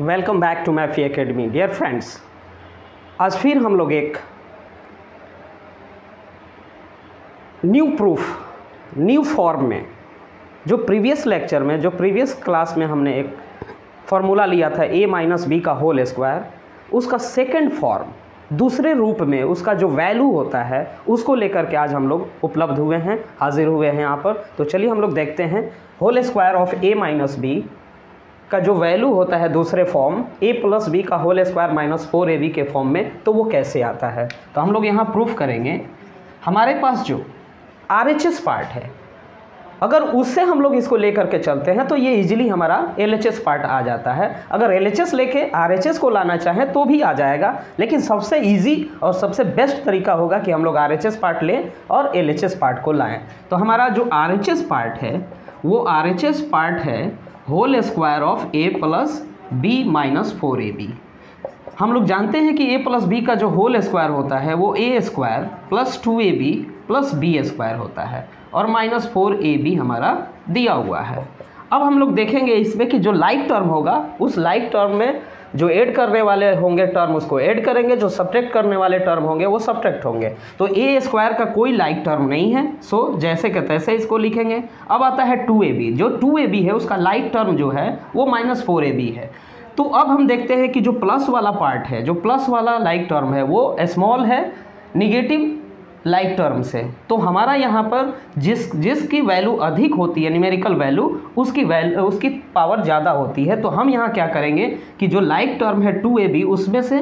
Welcome back to Maffy academy. Dear friends, आज फिर हम लोग एक न्यू फॉर्म में, जो प्रीवियस लेक्चर में, जो प्रीवियस क्लास में हमने एक फार्मूला लिया था a माइनस बी का होल स्क्वायर, उसका सेकंड फॉर्म, दूसरे रूप में उसका जो वैल्यू होता है उसको लेकर के आज हम लोग उपलब्ध हुए हैं, हाजिर हुए हैं यहाँ पर। तो चलिए हम लोग देखते हैं whole square of a minus B का जो वैल्यू होता है दूसरे फॉर्म a प्लस बी का होल स्क्वायर माइनस 4ab के फॉर्म में, तो वो कैसे आता है। तो हम लोग यहाँ प्रूफ करेंगे। हमारे पास जो RHS पार्ट है, अगर उससे हम लोग इसको लेकर के चलते हैं तो ये इजीली हमारा LHS पार्ट आ जाता है। अगर LHS लेके RHS को लाना चाहें तो भी आ जाएगा, लेकिन सबसे इजी और सबसे बेस्ट तरीका होगा कि हम लोग RHS पार्ट लें और LHS पार्ट को लाएं। तो हमारा जो RHS पार्ट है वो RHS पार्ट है whole square of a plus B minus 4ab। हम लोग जानते हैं कि a प्लस बी का जो होल स्क्वायर होता है वो a square plus 2ab plus B square होता है और माइनस 4ab हमारा दिया हुआ है। अब हम लोग देखेंगे इसमें कि जो लाइक टर्म होगा उस लाइक टर्म में जो ऐड करने वाले होंगे टर्म उसको ऐड करेंगे, जो सब्ट्रैक्ट करने वाले टर्म होंगे वो सब्ट्रैक्ट होंगे। तो a स्क्वायर का कोई लाइक टर्म नहीं है, सो जैसे के तैसे इसको लिखेंगे। अब आता है 2ab, जो 2ab है उसका लाइक टर्म जो है वो माइनस 4ab है। तो अब हम देखते हैं कि जो प्लस वाला पार्ट है, जो प्लस वाला लाइक टर्म है वो स्मॉल है निगेटिव लाइक टर्म से। तो हमारा यहाँ पर जिसकी वैल्यू अधिक होती है, न्यूमेरिकल वैल्यू, उसकी पावर ज़्यादा होती है। तो हम यहाँ क्या करेंगे कि जो लाइक टर्म है 2ab उसमें से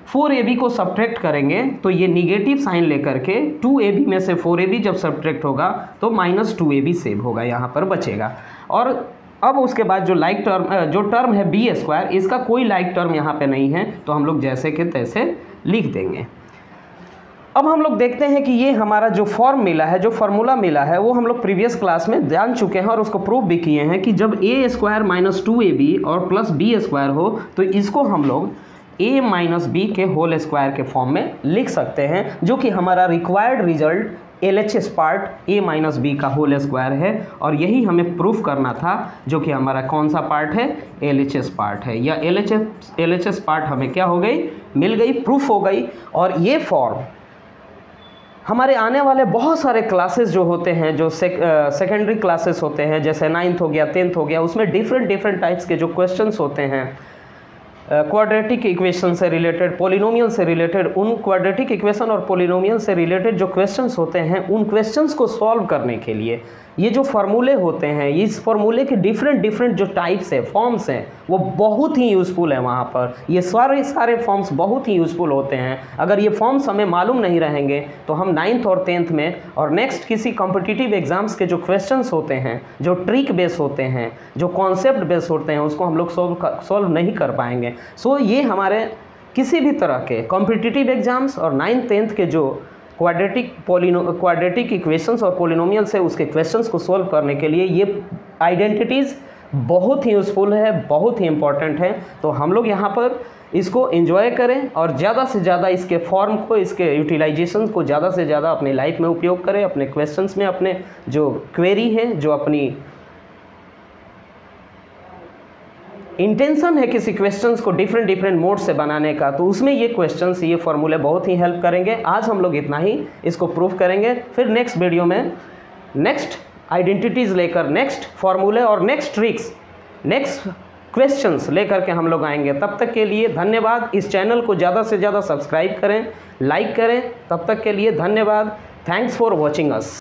4ab को सब्ट्रैक्ट करेंगे। तो ये निगेटिव साइन लेकर के 2ab में से 4ab जब सब्ट्रैक्ट होगा तो माइनस 2ab सेव होगा, यहाँ पर बचेगा। और अब उसके बाद जो टर्म है बी स्क्वायर, इसका कोई लाइक टर्म यहाँ पे नहीं है, तो हम लोग जैसे के तैसे लिख देंगे। अब हम लोग देखते हैं कि ये हमारा जो फॉर्म मिला है, जो फार्मूला मिला है, वो हम लोग प्रीवियस क्लास में जान चुके हैं और उसको प्रूव भी किए हैं कि जब a स्क्वायर माइनस 2ab और प्लस बी स्क्वायर हो तो इसको हम लोग a माइनस बी के होल स्क्वायर के फॉर्म में लिख सकते हैं, जो कि हमारा required result LHS part a minus B का होल स्क्वायर है। और यही हमें प्रूफ करना था, जो कि हमारा कौन सा पार्ट है, LHS पार्ट है। या LHS पार्ट हमें क्या हो गई, मिल गई, प्रूफ हो गई। और ये फॉर्म हमारे आने वाले बहुत सारे क्लासेस जो होते हैं, जो सेकेंडरी क्लासेस होते हैं, जैसे 9th हो गया, 10th हो गया, उसमें डिफरेंट टाइप्स के जो क्वेश्चंस होते हैं क्वाड्रेटिक इक्वेशन से रिलेटेड, पोलिनोमियल से रिलेटेड, उन क्वाड्रेटिक इक्वेशन और पोलिनोमियल से रिलेटेड जो क्वेश्चंस होते हैं, उन क्वेश्चंस को सॉल्व करने के लिए ये जो फार्मूले होते हैं, इस फार्मूले के डिफरेंट जो टाइप्स है, फॉर्म्स हैं, वो बहुत ही यूज़फुल है। वहाँ पर ये सारे फॉर्म्स बहुत ही यूज़फुल होते हैं। अगर ये फॉर्म्स हमें मालूम नहीं रहेंगे तो हम 9th और 10th में और नेक्स्ट किसी कॉम्पिटिटिव एग्जाम्स के जो क्वेश्चंस होते हैं, जो ट्रिक बेस होते हैं, जो कॉन्सेप्ट बेस होते हैं, उसको हम लोग सॉल्व नहीं कर पाएंगे। सो ये हमारे किसी भी तरह के कॉम्पिटिटिव एग्जाम्स और 9th 10th के जो क्वाड्रेटिक इक्वेशंस और पोलिनोमियल से उसके क्वेश्चंस को सॉल्व करने के लिए ये आइडेंटिटीज़ बहुत ही यूज़फुल है, बहुत ही इंपॉर्टेंट है। तो हम लोग यहाँ पर इसको एंजॉय करें और ज़्यादा से ज़्यादा इसके फॉर्म को, इसके यूटिलाइजेशन को ज़्यादा से ज़्यादा अपनी लाइफ में उपयोग करें, अपने क्वेश्चंस में, अपने जो क्वेरी है, जो अपनी इंटेंशन है किसी क्वेश्चंस को डिफरेंट मोड से बनाने का, तो उसमें ये क्वेश्चंस, ये फार्मूले बहुत ही हेल्प करेंगे। आज हम लोग इतना ही इसको प्रूव करेंगे, फिर नेक्स्ट वीडियो में नेक्स्ट आइडेंटिटीज़ लेकर, नेक्स्ट फार्मूले और नेक्स्ट ट्रिक्स, नेक्स्ट क्वेश्चंस लेकर के हम लोग आएंगे। तब तक के लिए धन्यवाद। इस चैनल को ज़्यादा से ज़्यादा सब्सक्राइब करें, लाइक करें। तब तक के लिए धन्यवाद। Thanks for watching us.